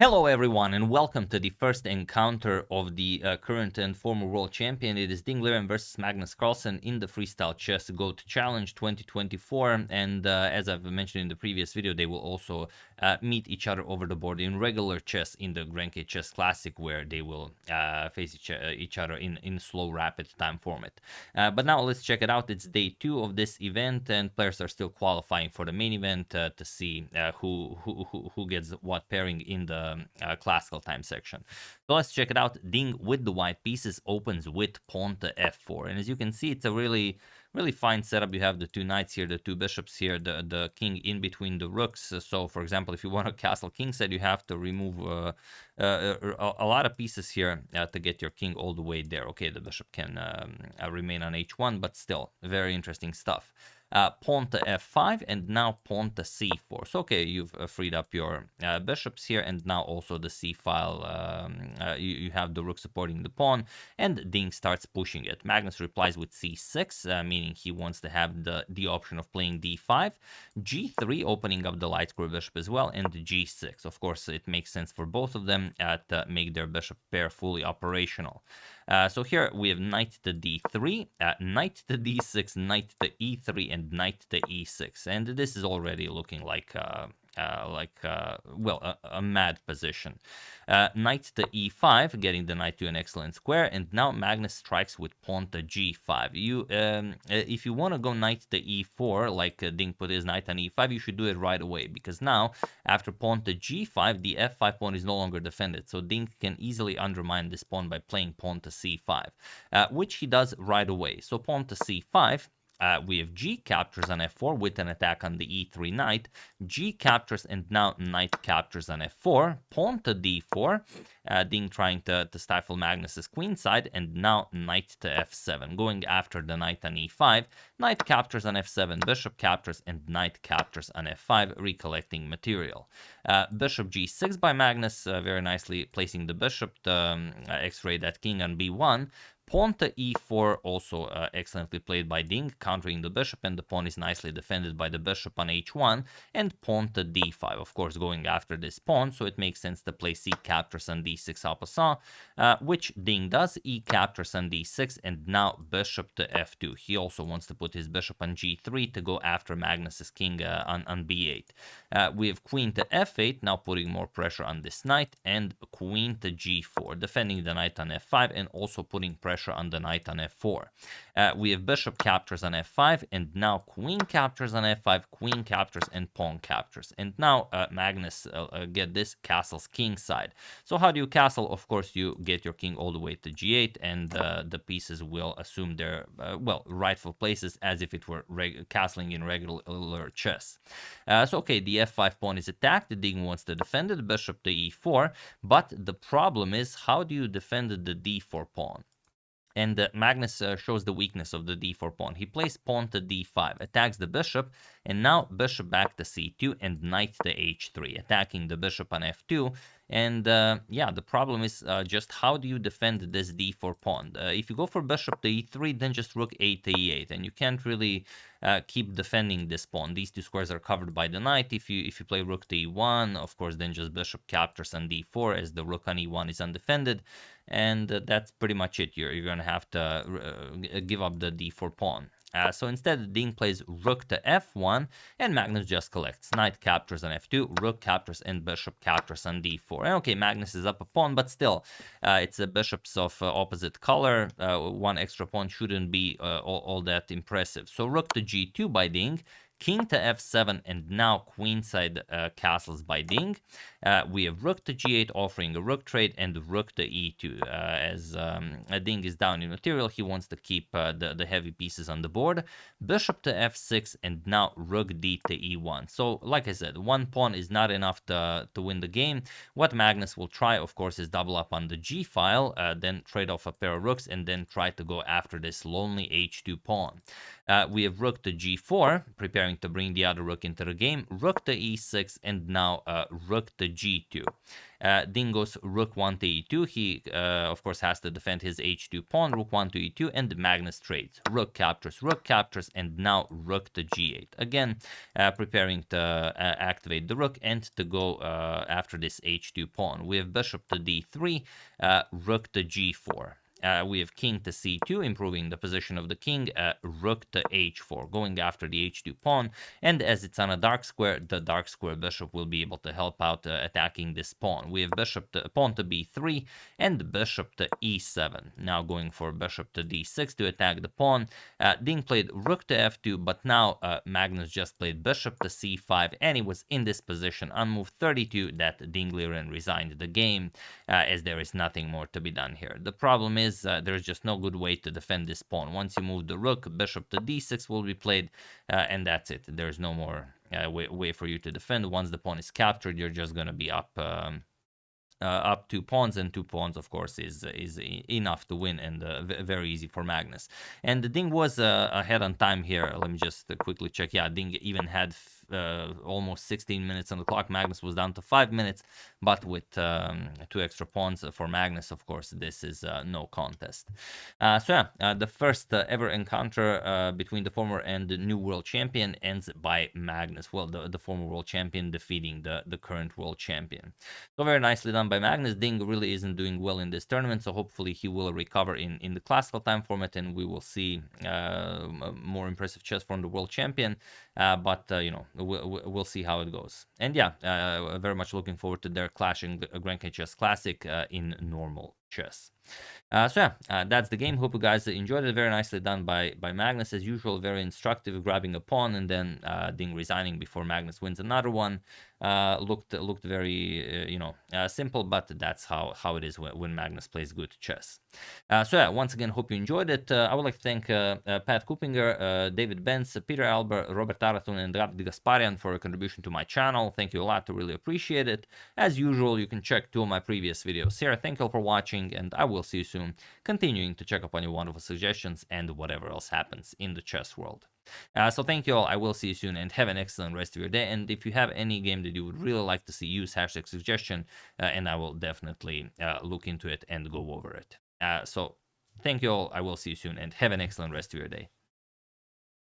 Hello everyone and welcome to the first encounter of the current and former world champion. It is Liren versus Magnus Carlsen in the Freestyle Chess Go.A.T Challenge 2024, and as I've mentioned in the previous video, they will also meet each other over the board in regular chess in the Grand K Chess Classic, where they will face each other in slow rapid time format. But now let's check it out. It's day 2 of this event and players are still qualifying for the main event to see who gets what pairing in the classical time section. So let's check it out. Ding with the white pieces opens with pawn to f4, and as you can see, it's a really fine setup. You have the two knights here, the two bishops here, the king in between the rooks. So for example, if you want to castle kingside, you have to remove a lot of pieces here to get your king all the way there. Okay, the bishop can remain on h1, but still very interesting stuff. Pawn to f5 and now pawn to c4. So okay, you've freed up your bishops here, and now also the c file, you have the rook supporting the pawn, and Ding starts pushing it. Magnus replies with c6, meaning he wants to have the option of playing d5, g3 opening up the light square bishop as well, and g6. Of course, it makes sense for both of them to make their bishop pair fully operational. So here we have knight to d3, knight to d6, knight to e3, and knight to e6. And this is already looking like a mad position. Knight to e5, getting the knight to an excellent square, and now Magnus strikes with pawn to g5. If you want to go knight to e4, like Ding put his knight on e5, you should do it right away, because now, after pawn to g5, the f5 pawn is no longer defended, so Ding can easily undermine this pawn by playing pawn to c5, which he does right away. So pawn to c5, we have g captures on f4 with an attack on the e3 knight, g captures, and now knight captures on f4, pawn to d4, Ding trying to stifle Magnus's queenside, and now knight to f7, going after the knight on e5, knight captures on f7, bishop captures, and knight captures on f5, recollecting material. Bishop g6 by Magnus, very nicely placing the bishop to x-ray that king on b1, pawn to e4, also excellently played by Ding, countering the bishop, and the pawn is nicely defended by the bishop on h1, and pawn to d5, of course, going after this pawn, so it makes sense to play c captures on d6 en passant, which Ding does. E captures on d6, and now bishop to f2. He also wants to put his bishop on g3 to go after Magnus's king on b8. We have queen to f8, now putting more pressure on this knight, and queen to g4, defending the knight on f5 and also putting pressure on the knight on f4. We have bishop captures on f5, and now queen captures on f5, queen captures, and pawn captures. And now Magnus, get this, castles kingside. So how do you castle? Of course, you get your king all the way to g8, and the pieces will assume their rightful places as if it were castling in regular chess. So okay, the f5 pawn is attacked. The Ding wants to defend it, bishop to e4, but the problem is, how do you defend the d4 pawn? And Magnus shows the weakness of the d4 pawn. He plays pawn to d5, attacks the bishop, and now bishop back to c2 and knight to h3, attacking the bishop on f2. And yeah, the problem is just how do you defend this d4 pawn? If you go for bishop to e3, then just rook a to e8, and you can't really keep defending this pawn. These two squares are covered by the knight. If you play rook to e1, of course, then just bishop captures on d4, as the rook on e1 is undefended, and that's pretty much it. You're going to have to give up the d4 pawn. So instead, Ding plays rook to f1, and Magnus just collects. Knight captures on f2, rook captures, and bishop captures on d4. And okay, Magnus is up a pawn, but still, it's a bishops of opposite color. One extra pawn shouldn't be all that impressive. So rook to g2 by Ding, king to f7, and now queenside castles by Ding. We have rook to g8 offering a rook trade, and rook to e2. As Ding is down in material, he wants to keep the heavy pieces on the board. Bishop to f6, and now rook d to e1. So like I said, one pawn is not enough to win the game. What Magnus will try, of course, is double up on the g file, then trade off a pair of rooks, and then try to go after this lonely h2 pawn. We have rook to g4, preparing preparing to bring the other rook into the game. Rook to e6, and now rook to g2. Dingo's rook 1 to e2. He, of course, has to defend his h2 pawn, rook 1 to e2, and Magnus trades. Rook captures, and now rook to g8. Again, preparing to activate the rook and to go after this h2 pawn. We have bishop to d3, rook to g4. We have king to c2, improving the position of the king, rook to h4, going after the h2 pawn, and as it's on a dark square, the dark square bishop will be able to help out attacking this pawn. We have pawn to b3, and bishop to e7. Now going for bishop to d6 to attack the pawn. Ding played rook to f2, but now Magnus just played bishop to c5, and he was in this position on move 32 that Ding Liren resigned the game, as there is nothing more to be done here. The problem is there's just no good way to defend this pawn. Once you move the rook, bishop to d6 will be played, and that's it. There's no more way for you to defend. Once the pawn is captured, you're just going to be up 2 pawns, and 2 pawns, of course, is enough to win, and very easy for Magnus. And the Ding was ahead on time here. Let me just quickly check. Yeah, Ding even had almost 16 minutes on the clock. Magnus was down to 5 minutes, but with 2 extra pawns for Magnus, of course, this is no contest. So yeah, the first ever encounter between the former and the new world champion ends by Magnus. Well, the former world champion defeating the current world champion. So very nicely done by Magnus. Ding really isn't doing well in this tournament, so hopefully he will recover in the classical time format, and we will see more impressive chess from the world champion. But you know, we'll see how it goes. And yeah, very much looking forward to their clashing Grand K Chess Classic in normal chess. So yeah, that's the game. Hope you guys enjoyed it. Very nicely done by Magnus, as usual. Very instructive, grabbing a pawn and then Ding resigning before Magnus wins another one. Looked very you know, simple, but that's how it is when Magnus plays good chess. So yeah, once again, hope you enjoyed it. I would like to thank Pat Kupinger, David Benz, Peter Albert, Robert Arathun, and David Gasparian for a contribution to my channel. Thank you a lot. I really appreciate it. As usual, you can check 2 of my previous videos here. Thank you all for watching, and I will see you soon, continuing to check up on your wonderful suggestions and whatever else happens in the chess world. So thank you all. I will see you soon, and have an excellent rest of your day. And if you have any game that you would really like to see, use hashtag suggestion, and I will definitely look into it and go over it. So thank you all. I will see you soon, and have an excellent rest of your day.